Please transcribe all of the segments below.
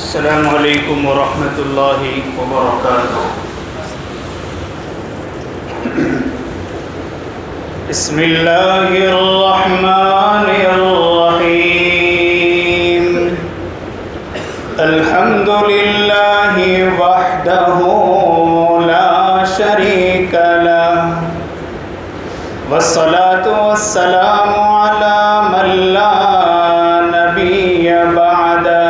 السلام علیکم ورحمۃ اللہ وبرکاتہ۔ بسم اللہ الرحمن الرحیم۔ الحمد للہ وحدہ لا شریک لہ، والصلاة والسلام علی من لا نبی بعدہ،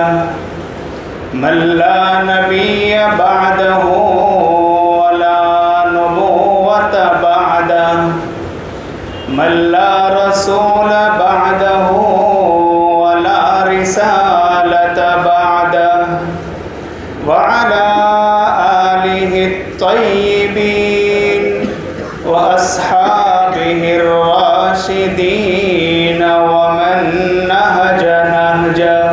من لا نبی بعدہ ولا نبوۃ بعدہ، من لا رسول بعدہ ولا رسالۃ بعدہ، وعلى آلہ الطیبین وأصحابه الراشدين ومن نهج نهجه،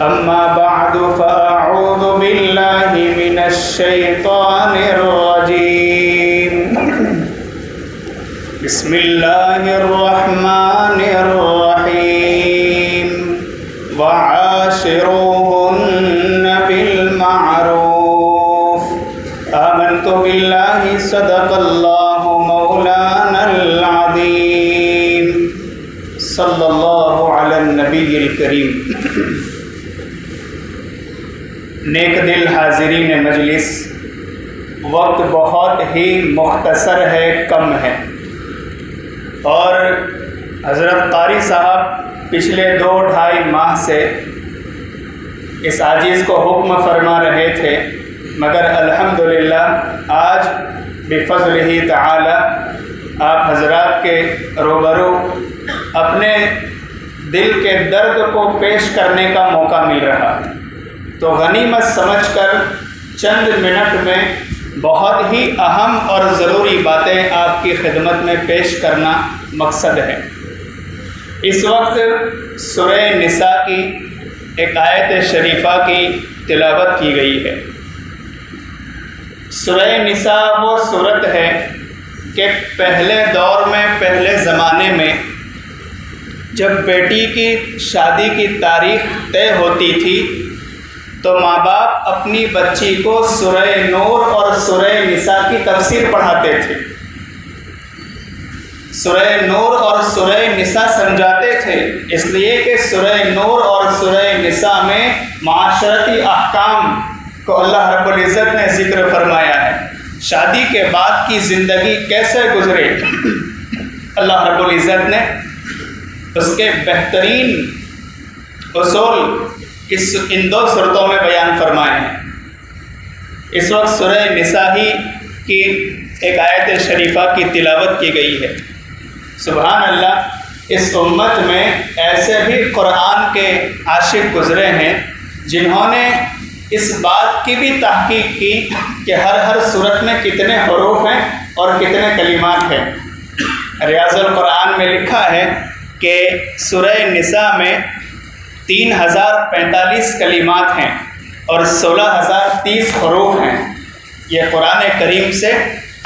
أما بعد فأعوذ بالله من الشيطان الرجيم، بسم الله الرحمن الرحيم، وعاشروهن بالمعروف، آمنت بالله صدق الله مولانا العظیم، صلی اللہ علی النبی الکریم۔ نیک دل حاضرین مجلس، وقت بہت ہی مختصر ہے، کم ہے، اور حضرت قاری صاحب پچھلے 2-2.5 ماہ سے اس عاجز کو حکم فرما رہے تھے، مگر الحمدللہ آج بفضلہ تعالی آپ حضرات کے روبرو اپنے دل کے درد کو پیش کرنے کا موقع مل رہا، تو غنیمت سمجھ کر چند منٹ میں بہت ہی اہم اور ضروری باتیں آپ کی خدمت میں پیش کرنا مقصد ہے۔ اس وقت سورہ نساء کی ایک آیت شریفہ کی تلاوت کی گئی ہے۔ سورہ نساء وہ صورت ہے کہ پہلے دور میں، پہلے زمانے میں جب بیٹی کی شادی کی تاریخ طے ہوتی تھی تو ماں باپ اپنی بچی کو سورہ نور اور سورہ نساء کی تفسیر پڑھاتے تھے، سورہ نور اور سورہ نساء سمجھاتے تھے، اس لیے کہ سورہ نور اور سورہ نساء میں معاشرتی احکام کو اللہ رب العزت نے ذکر فرمایا ہے، شادی کے بعد کی زندگی کیسے گزرے، اللہ رب العزت نے اس کے بہترین اصول ان 2 صورتوں میں بیان فرمائے ہیں۔ اس وقت سورہ نساء ہی کی ایک آیت شریفہ کی تلاوت کی گئی ہے۔ سبحان اللہ، اس امت میں ایسے بھی قرآن کے عاشق گزرے ہیں جنہوں نے اس بات کی بھی تحقیق کی کہ ہر صورت میں کتنے حروف ہیں اور کتنے کلمات ہیں۔ ریاض القرآن میں لکھا ہے کہ سورہ نساء میں 3045 کلمات ہیں اور 16030 حروف ہیں۔ یہ قرآن کریم سے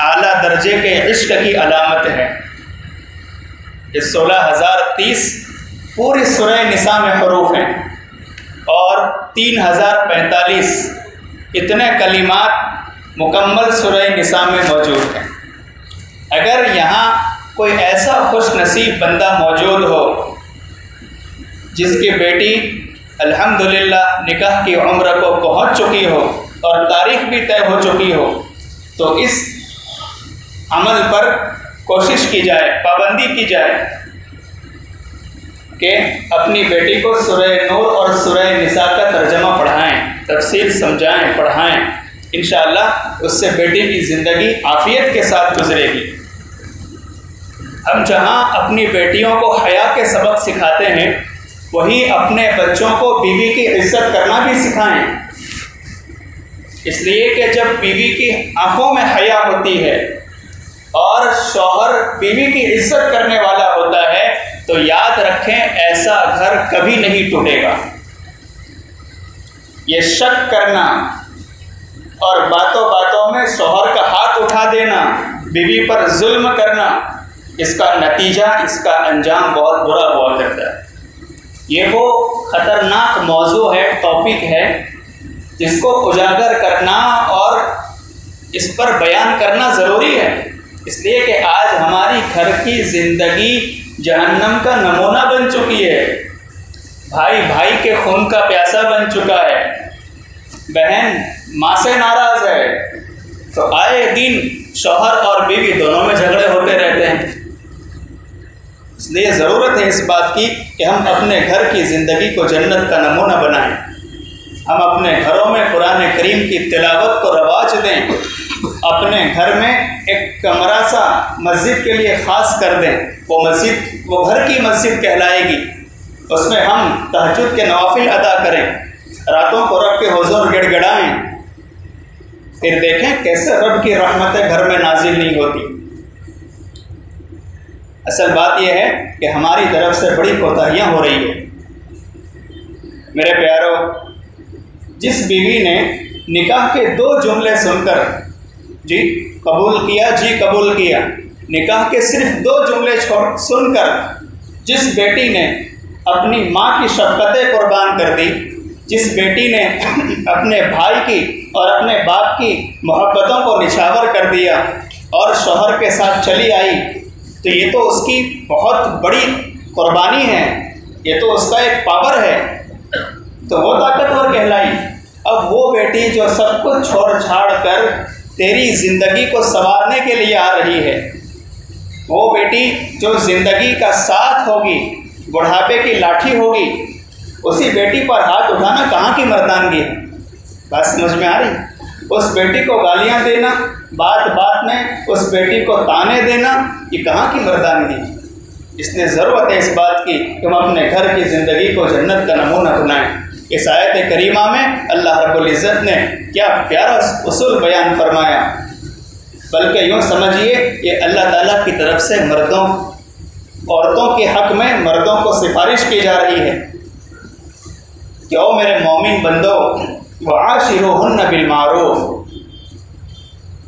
اعلیٰ درجے کے عشق کی علامت ہے۔ یہ 16030 پوری سورہ نساء میں حروف ہیں اور 3045 اتنے کلمات مکمل سورہ نساء میں موجود ہیں۔ اگر یہاں کوئی ایسا خوش نصیب بندہ موجود ہو جس کی بیٹی الحمدللہ نکاح کی عمر کو پہنچ چکی ہو اور تاریخ بھی طے ہو چکی ہو، تو اس عمل پر کوشش کی جائے، پابندی کی جائے کہ اپنی بیٹی کو سورہ نور اور سورہ نساء کا ترجمہ پڑھائیں، تفسیر سمجھائیں، پڑھائیں، انشاءاللہ اس سے بیٹی کی زندگی عافیت کے ساتھ گزرے گی۔ ہم جہاں اپنی بیٹیوں کو حیا کے سبق سکھاتے ہیں، وہی اپنے بچوں کو بیوی کی عزت کرنا بھی سکھائیں، اس لیے کہ جب بیوی کی آنکھوں میں حیا ہوتی ہے اور شوہر بیوی کی عزت کرنے والا ہوتا ہے تو یاد رکھیں ایسا گھر کبھی نہیں ٹوٹے گا۔ یہ شک کرنا اور باتوں باتوں میں شوہر کا ہاتھ اٹھا دینا، بیوی پر ظلم کرنا، اس کا نتیجہ، اس کا انجام بہت برا ہوا کرتا ہے۔ یہ وہ خطرناک موضوع ہے، ٹاپک ہے، جس کو اجاگر کرنا اور اس پر بیان کرنا ضروری ہے، اس لیے کہ آج ہماری گھر کی زندگی جہنم کا نمونہ بن چکی ہے، بھائی بھائی کے خون کا پیاسا بن چکا ہے، بہن ماں سے ناراض ہے، تو آئے دن شوہر اور بیوی دونوں میں جھگڑے ہوتے رہتے ہیں۔ اس لیے ضرورت ہے اس بات کی کہ ہم اپنے گھر کی زندگی کو جنت کا نمونہ بنائیں، ہم اپنے گھروں میں قرآن کریم کی تلاوت کو رواج دیں، اپنے گھر میں ایک کمرہ سا مسجد کے لیے خاص کر دیں، وہ گھر کی مسجد کہلائے گی، اس میں ہم تہجد کے نوافل ادا کریں، راتوں کو رب کے حضور گڑ گڑائیں، پھر دیکھیں کیسے رب کی رحمتیں گھر میں نازل نہیں ہوتی۔ اصل بات یہ ہے کہ ہماری طرف سے بڑی کوتاہیاں ہو رہی ہیں۔ میرے پیارو، جس بیوی نے نکاح کے 2 جملے سن کر جی قبول کیا، نکاح کے صرف 2 جملے سن کر جس بیٹی نے اپنی ماں کی شفقتیں قربان کر دی، جس بیٹی نے اپنے بھائی کی اور اپنے باپ کی محبتوں کو نچھاور کر دیا اور شوہر کے ساتھ چلی آئی، تو یہ تو اس کی بہت بڑی قربانی ہے، یہ تو اس کا ایک پاور ہے، تو وہ طاقتور کہلائی۔ اب وہ بیٹی جو سب کچھ چھوڑ چھاڑ کر تیری زندگی کو سنوارنے کے لیے آ رہی ہے، وہ بیٹی جو زندگی کا ساتھ ہوگی، بڑھاپے کی لاٹھی ہوگی، اسی بیٹی پر ہاتھ اٹھانا کہاں کی مردانگی ہے؟ بات سمجھ میں آ رہی؟ اس بیٹی کو گالیاں دینا، بات بات میں اس بیٹی کو تانے دینا، یہ کہاں کی مردانگی؟ اس لیے ضرورت ہے اس بات کی کہ ہم اپنے گھر کی زندگی کو جنت کا نمونہ بنائیں۔ اس آیت کریمہ میں اللہ رب العزت نے کیا پیارا اصول بیان فرمایا، بلکہ یوں سمجھیے یہ اللہ تعالیٰ کی طرف سے عورتوں کے حق میں مردوں کو سفارش کی جا رہی ہے کہ او میرے مومن بندو وعاشروہن بالمعروف،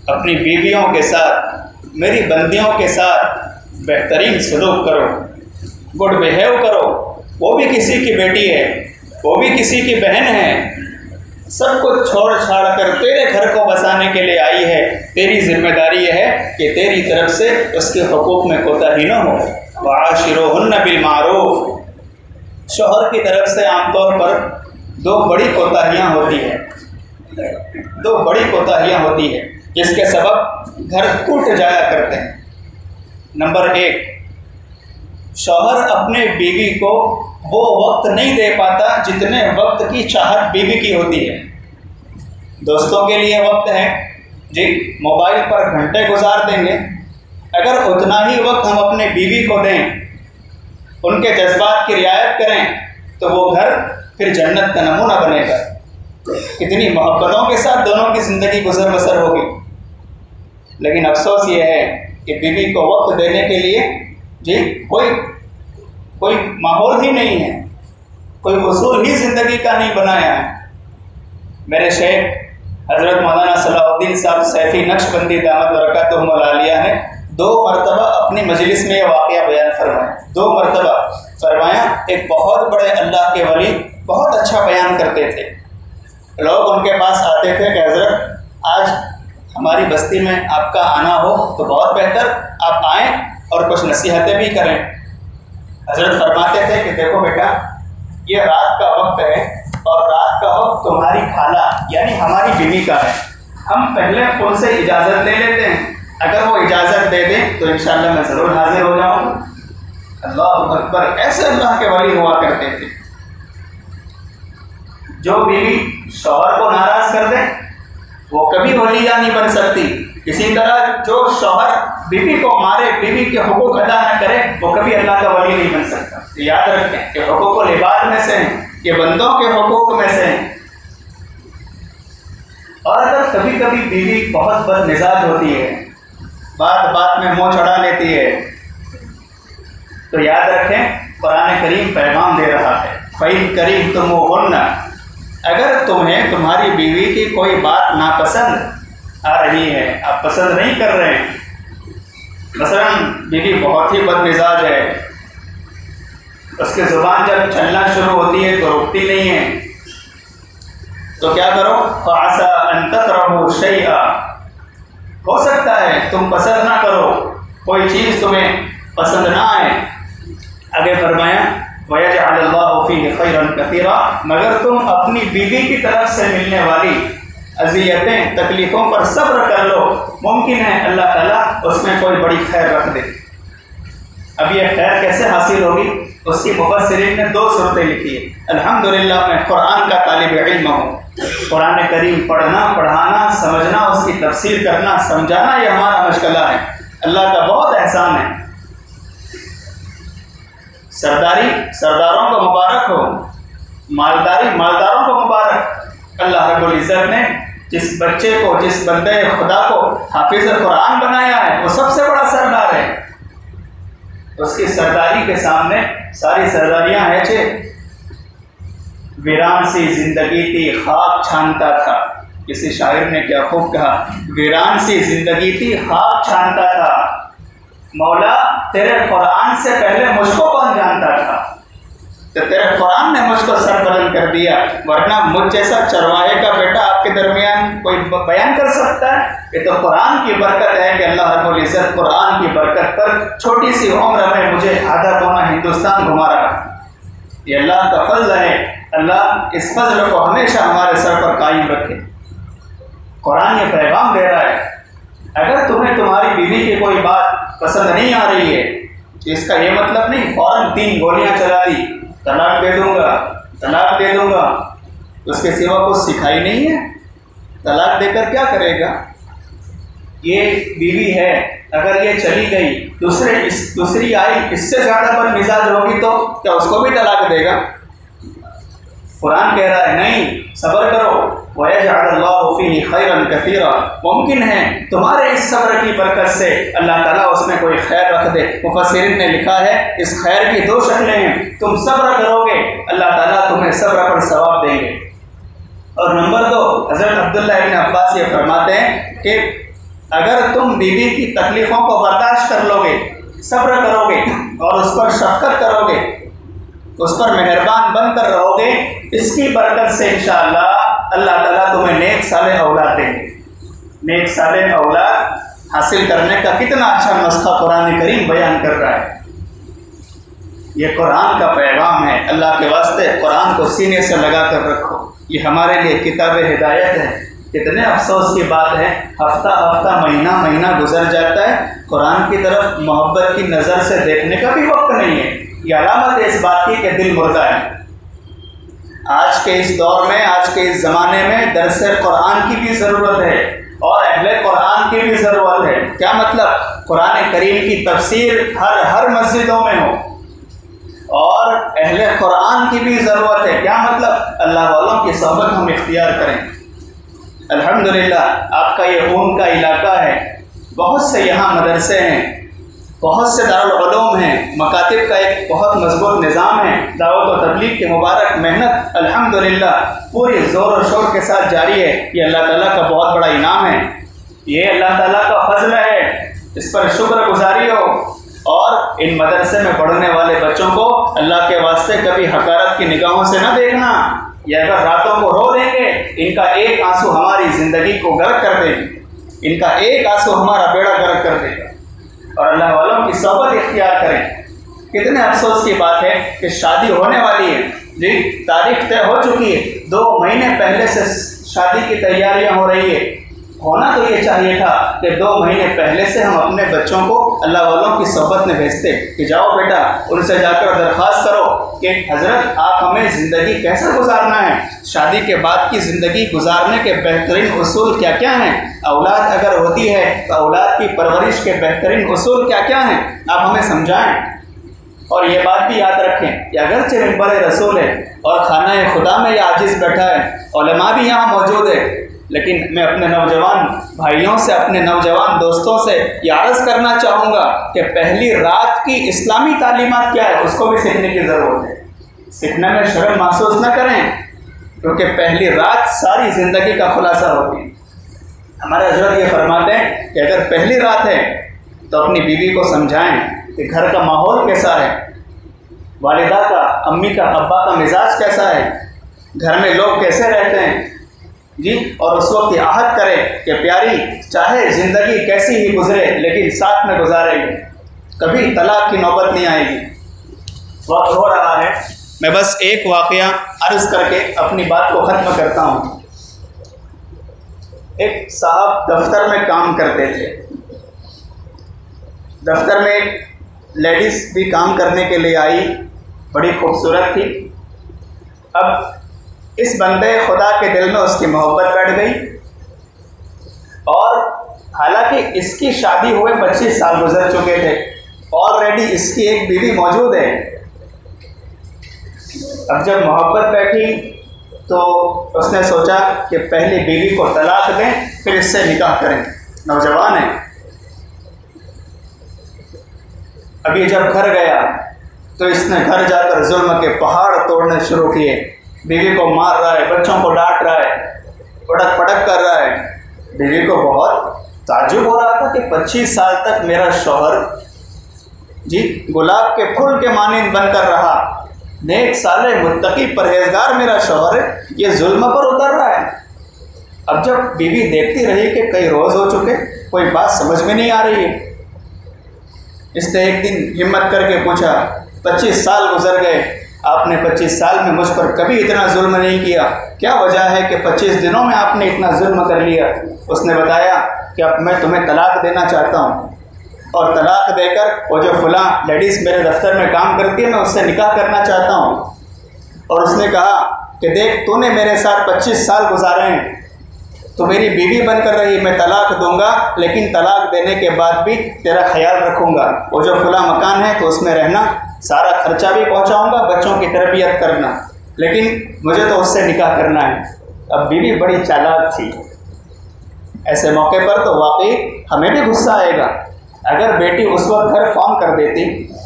اپنی بیویوں کے ساتھ، میری بندیوں کے ساتھ بہترین سلوک کرو، گڈ بیہیو کرو، وہ بھی کسی کی بیٹی ہے، وہ بھی کسی کی بہن ہے، سب کچھ چھوڑ چھاڑ کر تیرے گھر کو بسانے کے لیے آئی ہے، تیری ذمہ داری یہ ہے کہ تیری طرف سے اس کے حقوق میں کوتاہی نہ ہو۔ وعاشروہن بالمعروف، شوہر کی طرف سے عام طور پر 2 بڑی کوتاہیاں ہوتی ہیں جس کے سبب گھر ٹوٹ جایا کرتے ہیں۔ نمبر 1، شوہر اپنے بیوی کو وہ وقت نہیں دے پاتا جتنے وقت کی چاہت بیوی کی ہوتی ہے۔ دوستوں کے لیے وقت ہے جی، موبائل پر گھنٹے گزار دیں گے، اگر اتنا ہی وقت ہم اپنے بیوی کو دیں، ان کے جذبات کی رعایت کریں، تو وہ گھر پھر جنت کا نمونہ بنے گا۔ کتنی محبتوں کے ساتھ دونوں کی زندگی گزر بسر ہوگی۔ لیکن افسوس یہ ہے کہ بیوی کو وقت دینے کے لیے جی کوئی ماحول ہی نہیں ہے، کوئی اصول ہی زندگی کا نہیں بنایا ہے۔ میرے شیخ حضرت مولانا صلاح الدین صاحب سیفی نقشبندی دامت برکاتہم العالیہ نے 2 مرتبہ اپنی مجلس میں یہ واقعہ بیان فرمایا، 2 مرتبہ فرمایا۔ ایک بہت بڑے اللہ کے ولی بہت اچھا بیان کرتے تھے، لوگ ان کے پاس آتے تھے کہ حضرت آج ہماری بستی میں آپ کا آنا ہو تو بہت بہتر، آپ آئیں اور کچھ نصیحتیں بھی کریں۔ حضرت فرماتے تھے کہ دیکھو بیٹا، یہ رات کا وقت ہے اور رات کا وقت تمہاری خالہ یعنی ہماری بیوی کا ہے، ہم پہلے ان سے اجازت لے لیتے ہیں، اگر وہ اجازت دے دیں تو انشاءاللہ میں ضرور حاضر ہو جاؤں گا۔ اللہ اکبر، ایسے اللہ کے ولی ہوا کرتے تھے۔ جو بیوی شوہر کو ناراض کر دے وہ کبھی ولیہ نہیں بن سکتی، اسی طرح جو شوہر بیوی کو مارے، بیوی کے حقوق ادا نہ کرے، وہ کبھی اللہ کا ولی نہیں بن سکتا۔ تو یاد رکھیں کہ حقوق العباد میں سے ہیں، یہ بندوں کے حقوق میں سے ہیں۔ اور اگر کبھی کبھی بیوی بہت بد مزاج ہوتی ہے، بات بات میں منہ چڑھا لیتی ہے، تو یاد رکھیں قرآن کریم پیغام دے رہا ہے، فَإِن كَرِهْتُمُوهُنَّ، اگر تمہیں تمہاری بیوی کی کوئی بات ناپسند آ رہی ہے، آپ پسند نہیں کر رہے ہیں، مثلا بیوی بہت ہی بد مزاج ہے، اس کی زبان جب چلنا شروع ہوتی ہے تو رکتی نہیں ہے، تو کیا کرو؟ فَعَسَىٰ أَن تَكْرَهُوا شَيْئًا، ہو سکتا ہے تم پسند نہ کرو، کوئی چیز تمہیں پسند نہ آئے۔ آگے فرمایا وَيَجْعَلَ اللَّهُ فِيهِ خَيْرًا كَثِيرًا، مگر تم اپنی بیوی کی طرف سے ملنے والی اذیتیں تکلیفوں پر صبر کر لو، ممکن ہے اللہ تعالیٰ اس میں کوئی بڑی خیر رکھ دے۔ اب یہ خیر کیسے حاصل ہوگی؟ اس کی مفسرین نے 2 صورتیں لکھی ہیں۔ الحمدللہ میں قرآن کا طالب علم ہوں، قرآن کریم پڑھنا، پڑھانا، سمجھنا، اس کی تفسیر کرنا، سمجھانا یہ ہمارا مشغلہ ہے، اللہ کا بہت احسان ہے۔ سرداری سرداروں کو مبارک ہو، مالداری مالداروں کو مبارک۔ اللہ رب العزت نے جس بچے کو، جس بندے خدا کو حافظ قرآن بنایا ہے وہ سب سے بڑا سردار ہے۔ اس کی سرداری کے سامنے ساری سرداریاں ہیں چھے۔ ویران سی زندگی تھی خاک چھانتا تھا، کسی شاعر نے کیا خوب کہا، ویران سی زندگی تھی خاک چھانتا تھا، مولا تیرے قرآن سے پہلے مجھ کو کون جانتا تھا، تو تیرے قرآن نے مجھ کو سر بلند کر دیا، ورنہ مجھ جیسا چرواہے کا بیٹا آپ کے درمیان کوئی بیان کر سکتا ہے؟ یہ تو قرآن کی برکت ہے کہ اللہ رب العزت قرآن کی برکت پر چھوٹی سی عمر میں مجھے آدھا پونا ہندوستان گھما رہا۔ یہ اللہ کا فضل ہے، اللہ اس فضل کو ہمیشہ ہمارے سر پر قائم رکھے۔ قرآن یہ پیغام دے رہا ہے، اگر تمہیں تمہاری بیوی کی کوئی بات پسند نہیں آ رہی ہے، اس کا یہ مطلب نہیں فوراً 3 گولیاں چلا دی، طلاق دے دوں گا، طلاق دے دوں گا، اس کے سوا کچھ سکھائی نہیں ہے۔ طلاق دے کر کیا کرے گا؟ یہ بیوی ہے، اگر یہ چلی گئی دوسری آئی اس سے زیادہ بد مزاج ہوگی تو کیا اس کو بھی طلاق دے گا؟ قرآن کہہ رہا ہے نہیں، صبر کرو، وَيَجْعَلَ اللَّهُ فِيهِ خَيْرًا كَثِيرًا، ممکن ہے تمہارے اس صبر کی برکت سے اللہ تعالیٰ اس میں کوئی خیر رکھ دے۔ مفسرین نے لکھا ہے اس خیر کی 2 شکلیں ہیں، تم صبر کرو گے اللہ تعالیٰ تمہیں صبر پر ثواب دیں گے، اور نمبر 2 حضرت عبداللہ ابن عباس یہ فرماتے ہیں کہ اگر تم بیوی کی تکلیفوں کو برداشت کر لو گے، صبر کرو گے اور اس پر شفقت کرو گے، اس پر مہربان بن کر رہو گے، اس کی برکت سے انشاءاللہ اللہ تعالیٰ تمہیں نیک صالح اولاد دیں گے۔ نیک صالح اولاد حاصل کرنے کا کتنا اچھا نسخہ قرآن کریم بیان کر رہا ہے۔ یہ قرآن کا پیغام ہے، اللہ کے واسطے قرآن کو سینے سے لگا کر رکھو، یہ ہمارے لیے کتاب ہدایت ہے۔ کتنے افسوس کی بات ہے، ہفتہ ہفتہ مہینہ مہینہ گزر جاتا ہے، قرآن کی طرف محبت کی نظر سے دیکھنے کا بھی وقت نہیں ہے۔ یہ علامت ہے اس بات کی کہ دل مردہ ہے۔ آج کے اس دور میں، آج کے اس زمانے میں درس قرآن کی بھی ضرورت ہے اور اہل قرآن کی بھی ضرورت ہے۔ کیا مطلب؟ قرآن کریم کی تفسیر ہر مسجدوں میں ہو، اور اہل قرآن کی بھی ضرورت ہے۔ کیا مطلب؟ اللہ والوں کی صحبت ہم اختیار کریں۔ الحمدللہ آپ کا یہ اون کا علاقہ ہے، بہت سے یہاں مدرسے ہیں، بہت سے دارالعلوم ہیں، مکاتب کا ایک بہت مضبوط نظام ہے، دعوت و تبلیغ کی مبارک محنت الحمدللہ پوری زور و شور کے ساتھ جاری ہے۔ یہ اللہ تعالیٰ کا بہت بڑا انعام ہے، یہ اللہ تعالیٰ کا فضل ہے، اس پر شکر گزاری ہو۔ اور ان مدرسے میں پڑھنے والے بچوں کو اللہ کے واسطے کبھی حقارت کی نگاہوں سے نہ دیکھنا، یہ اگر راتوں کو رو دیں گے ان کا ایک آنسو ہماری زندگی کو غرق کر دے گی، ان کا ایک آنسو ہمارا بیڑا غرق کر دے گا۔ اور اللہ والوں کی صحبت اختیار کریں۔ کتنے افسوس کی بات ہے کہ شادی ہونے والی ہے، جی تاریخ طے ہو چکی ہے، 2 مہینے پہلے سے شادی کی تیاریاں ہو رہی ہے۔ ہونا تو یہ چاہیے تھا کہ 2 مہینے پہلے سے ہم اپنے بچوں کو اللہ والوں کی صحبت میں بھیجتے کہ جاؤ بیٹا، ان سے جا کر درخواست کرو کہ حضرت آپ ہمیں زندگی کیسا گزارنا ہے، شادی کے بعد کی زندگی گزارنے کے بہترین اصول کیا کیا ہیں، اولاد اگر ہوتی ہے تو اولاد کی پرورش کے بہترین اصول کیا کیا ہیں، آپ ہمیں سمجھائیں۔ اور یہ بات بھی یاد رکھیں کہ اگرچہ منبر رسول ہے اور خانہ خدا میں یہ عاجز بیٹھا ہے، علماء بھی یہاں موجود ہے، لیکن میں اپنے نوجوان بھائیوں سے، اپنے نوجوان دوستوں سے یہ عرض کرنا چاہوں گا کہ پہلی رات کی اسلامی تعلیمات کیا ہے اس کو بھی سیکھنے کی ضرورت ہے۔ سیکھنے میں شرم محسوس نہ کریں، کیونکہ پہلی رات ساری زندگی کا خلاصہ ہوتی ہے۔ ہمارے حضرت یہ فرماتے ہیں کہ اگر پہلی رات ہے تو اپنی بیوی کو سمجھائیں کہ گھر کا ماحول کیسا ہے، والدہ کا، امی کا، ابا کا مزاج کیسا ہے، گھر میں لوگ کیسے رہتے ہیں جی، اور اس وقت یہ عہد کرے کہ پیاری چاہے زندگی کیسی ہی گزرے لیکن ساتھ میں گزاریں گے، کبھی طلاق کی نوبت نہیں آئے گی۔ وقت ہو رہا ہے، میں بس ایک واقعہ عرض کر کے اپنی بات کو ختم کرتا ہوں۔ ایک صاحب دفتر میں کام کرتے تھے، دفتر میں ایک لیڈیز بھی کام کرنے کے لیے آئی، بڑی خوبصورت تھی۔ اب اس بندے خدا کے دل میں اس کی محبت بیٹھ گئی، اور حالانکہ اس کی شادی ہوئے 25 سال گزر چکے تھے، آلریڈی اس کی ایک بیوی موجود ہے۔ اب جب محبت بیٹھی تو اس نے سوچا کہ پہلے بیوی کو طلاق دیں پھر اس سے نکاح کریں، نوجوان ہے۔ ابھی جب گھر گیا تو اس نے گھر جا کر ظلم کے پہاڑ توڑنے شروع کیے، بیوی کو مار رہا ہے، بچوں کو ڈانٹ رہا ہے، پڑک پڑک کر رہا ہے۔ بیوی کو بہت تعجب ہو رہا تھا کہ 25 سال تک میرا شوہر جی گلاب کے پھول کے مانند بن کر رہا، نیک صالح متقی پرہیزگار میرا شوہر ہے، یہ ظلم پر اتر رہا ہے۔ اب جب بیوی دیکھتی رہی کہ کئی روز ہو چکے، کوئی بات سمجھ میں نہیں آ رہی ہے، اس نے ایک دن ہمت کر کے پوچھا 25 سال گزر گئے، آپ نے 25 سال میں مجھ پر کبھی اتنا ظلم نہیں کیا، کیا وجہ ہے کہ 25 دنوں میں آپ نے اتنا ظلم کر لیا؟ اس نے بتایا کہ اب میں تمہیں طلاق دینا چاہتا ہوں، اور طلاق دے کر وہ جو فلاں لیڈیز میرے دفتر میں کام کرتی ہے میں اس سے نکاح کرنا چاہتا ہوں۔ اور اس نے کہا کہ دیکھ تو نے میرے ساتھ 25 سال گزارے ہیں، تو میری بیوی بن کر رہی، میں طلاق دوں گا لیکن طلاق دینے کے بعد بھی تیرا خیال رکھوں گا، وہ جو فلاں مکان ہے تو اس میں رہنا، سارا خرچہ بھی پہنچاؤں گا، بچوں کی تربیت کرنا، لیکن مجھے تو اس سے نکاح کرنا ہے۔ اب بیوی بڑی چالاک تھی، ایسے موقع پر تو واقعی ہمیں بھی غصہ آئے گا۔ اگر بیٹی اس وقت گھر فون کر دیتی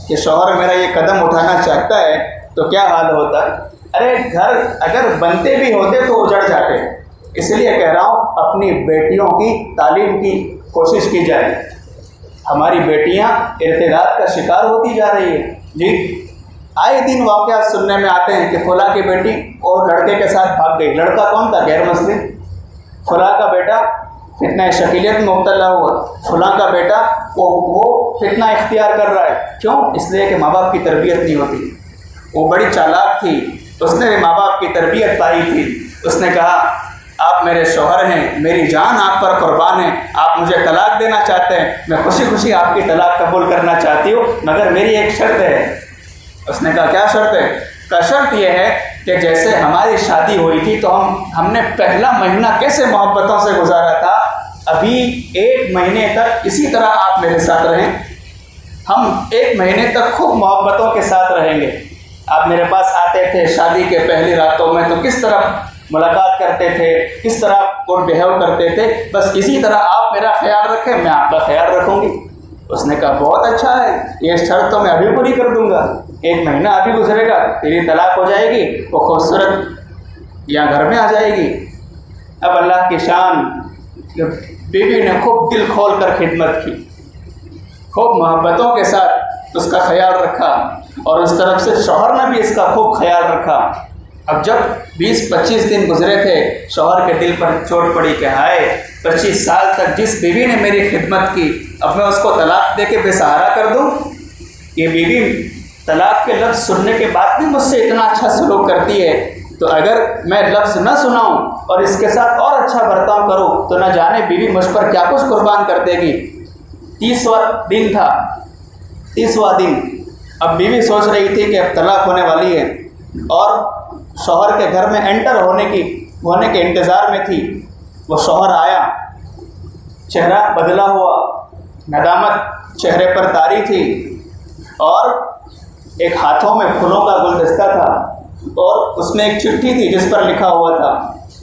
کہ شوہر میرا یہ قدم اٹھانا چاہتا ہے تو کیا حال ہوتا؟ ارے گھر اگر بنتے بھی ہوتے تو اجڑ جاتے۔ اس لیے کہہ رہا ہوں اپنی بیٹیوں کی تعلیم کی کوشش کی جائے۔ ہماری بیٹیاں ارتداد کا شکار ہوتی جا رہی ہیں جی، آئے دن واقعات سننے میں آتے ہیں کہ فلاں کی بیٹی اور لڑکے کے ساتھ بھاگ گئی، لڑکا کون تھا؟ غیر مسلم، فلاں کا بیٹا فتنہ شکیلیت میں مبتلا ہوا، فلاں کا بیٹا وہ فتنہ اختیار کر رہا ہے، کیوں؟ اس لیے کہ ماں باپ کی تربیت نہیں ہوتی۔ وہ بڑی چالاک تھی، اس نے بھی ماں باپ کی تربیت پائی تھی، اس نے کہا آپ میرے شوہر ہیں، میری جان آپ پر قربان ہے، آپ مجھے طلاق دینا چاہتے ہیں، میں خوشی خوشی آپ کی طلاق قبول کرنا چاہتی ہوں، مگر میری ایک شرط ہے۔ اس نے کہا کیا شرط ہے؟ کا شرط یہ ہے کہ جیسے ہماری شادی ہوئی تھی تو ہم نے پہلا مہینہ کیسے محبتوں سے گزارا تھا، ابھی 1 مہینے تک اسی طرح آپ میرے ساتھ رہیں، ہم 1 مہینے تک خوب محبتوں کے ساتھ رہیں گے۔ آپ میرے پاس آتے تھے شادی کے پہلی راتوں میں تو کس طرح ملاقات کرتے تھے، کس طرح گڈ بیہیو کرتے تھے، بس اسی طرح آپ میرا خیال رکھیں، میں آپ کا خیال رکھوں گی۔ اس نے کہا بہت اچھا ہے، یہ شرط تو میں ابھی پوری کر دوں گا، 1 مہینہ ابھی گزرے گا، تیری طلاق ہو جائے گی، وہ خوبصورت یہاں گھر میں آ جائے گی۔ اب اللہ کی شان، بیوی نے خوب دل کھول کر خدمت کی، خوب محبتوں کے ساتھ اس کا خیال رکھا، اور اس طرف سے شوہر نے بھی اس کا خوب خیال رکھا۔ اب جب 20-25 دن گزرے تھے، شوہر کے دل پر چوٹ پڑی کہ ہائے 25 سال تک جس بیوی نے میری خدمت کی، اب میں اس کو طلاق دے کے بے سہارا کر دوں؟ یہ بیوی طلاق کے لفظ سننے کے بعد بھی مجھ سے اتنا اچھا سلوک کرتی ہے، تو اگر میں لفظ نہ سناؤں اور اس کے ساتھ اور اچھا برتاؤ کروں تو نہ جانے بیوی مجھ پر کیا کچھ قربان کر دے گی۔ 30واں دن تھا، 30واں دن، اب بیوی سوچ رہی تھی کہ اب طلاق ہونے والی ہے، اور شوہر کے گھر میں انٹر ہونے کے انتظار میں تھی۔ وہ شوہر آیا، چہرہ بدلا ہوا، ندامت چہرے پر طاری تھی، اور ایک ہاتھوں میں پھولوں کا گلدستہ تھا، اور اس میں ایک چٹھی تھی جس پر لکھا ہوا تھا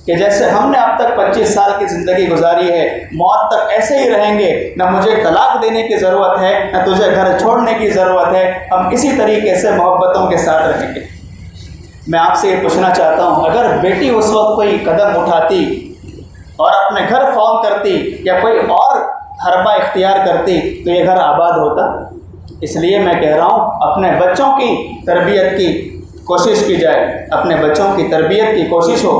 کہ جیسے ہم نے اب تک 25 سال کی زندگی گزاری ہے، موت تک ایسے ہی رہیں گے، نہ مجھے طلاق دینے کی ضرورت ہے نہ تجھے گھر چھوڑنے کی ضرورت ہے، ہم اسی طریقے سے محبتوں کے ساتھ رہیں گے۔ میں آپ سے یہ پوچھنا چاہتا ہوں، اگر بیٹی اس وقت کوئی قدم اٹھاتی اور اپنے گھر فون کرتی یا کوئی اور حربہ اختیار کرتی تو یہ گھر آباد ہوتا؟ اس لیے میں کہہ رہا ہوں اپنے بچوں کی تربیت کی کوشش کی جائے، اپنے بچوں کی تربیت کی کوشش ہو۔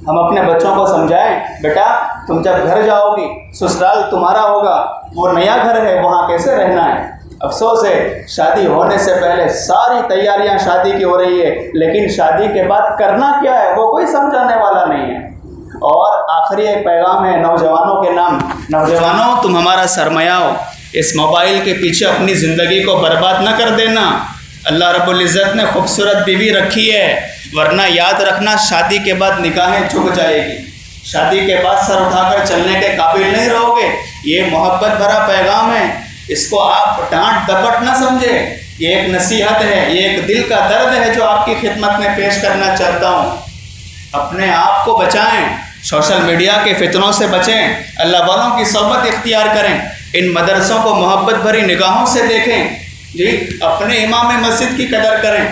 ہم اپنے بچوں کو سمجھائیں، بیٹا تم جب گھر جاؤ گی سسرال تمہارا ہوگا، وہ نیا گھر ہے، وہاں کیسے رہنا ہے۔ افسوس ہے شادی ہونے سے پہلے ساری تیاریاں شادی کی ہو رہی ہے، لیکن شادی کے بعد کرنا کیا ہے وہ کوئی سمجھانے والا نہیں ہے۔ اور آخری ایک پیغام ہے نوجوانوں کے نام، نوجوانوں تم ہمارا سرمایہ ہو، اس موبائل کے پیچھے اپنی زندگی کو برباد نہ کر دینا۔ اللہ رب العزت نے خوبصورت بیوی رکھی ہے، ورنہ یاد رکھنا شادی کے بعد نگاہیں جھک جائے گی، شادی کے بعد سر اٹھا کر چلنے کے قابل نہیں رہو گے۔ یہ محبت بھرا پیغام ہے، اس کو آپ ڈانٹ ڈپٹ نہ سمجھیں، یہ ایک نصیحت ہے، یہ ایک دل کا درد ہے جو آپ کی خدمت میں پیش کرنا چاہتا ہوں۔ اپنے آپ کو بچائیں، سوشل میڈیا کے فتنوں سے بچیں، اللہ والوں کی صحبت اختیار کریں، ان مدرسوں کو محبت بھری نگاہوں سے دیکھیں، جی اپنے امام مسجد کی قدر کریں۔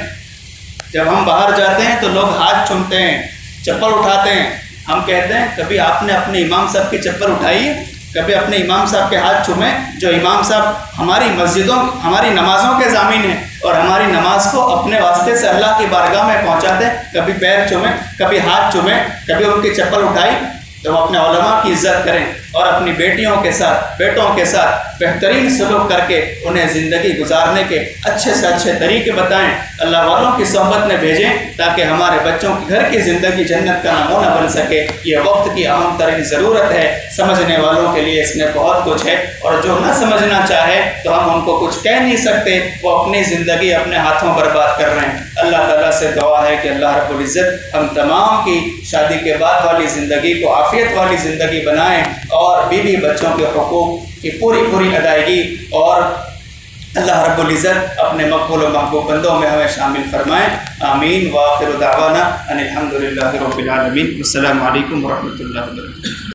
جب ہم باہر جاتے ہیں تو لوگ ہاتھ چومتے ہیں، چپل اٹھاتے ہیں، ہم کہتے ہیں کبھی آپ نے اپنے امام صاحب کی چپل اٹھائی ہے، کبھی اپنے امام صاحب کے ہاتھ چومیں، جو امام صاحب ہماری مسجدوں ہماری نمازوں کے ضامن ہیں اور ہماری نماز کو اپنے واسطے سے اللہ کی بارگاہ میں پہنچاتے ہیں۔ کبھی پیر چومیں، کبھی ہاتھ چومیں، کبھی ان کی چپل اٹھائی۔ تو اپنے علماء کی عزت کریں اور اپنی بیٹیوں کے ساتھ بیٹوں کے ساتھ بہترین سلوک کر کے انہیں زندگی گزارنے کے اچھے سے اچھے طریقے بتائیں، اللہ والوں کی صحبت میں بھیجیں تاکہ ہمارے بچوں کی گھر کی زندگی جنت کا نمونہ بن سکے۔ یہ وقت کی اہم ترین ضرورت ہے، سمجھنے والوں کے لیے اس میں بہت کچھ ہے، اور جو نہ سمجھنا چاہے تو ہم ان کو کچھ کہہ نہیں سکتے، وہ اپنی زندگی اپنے ہاتھوں برباد کر رہے ہیں۔ اللہ تعالیٰ سے دعا ہے کہ اللہ رب العزت ہم تمام کی شادی کے بعد والی زندگی کو عافیت والی زندگی بنائیں، اور بیوی بچوں کے حقوق کی پوری ادائیگی، اور اللہ رب العزت اپنے مقبول و محبوب بندوں میں ہمیں شامل فرمائیں۔ آمین۔ وآخر دعوانا ان الحمد للہ رب العالمین۔ السلام علیکم ورحمۃ اللہ وبرکاتہ۔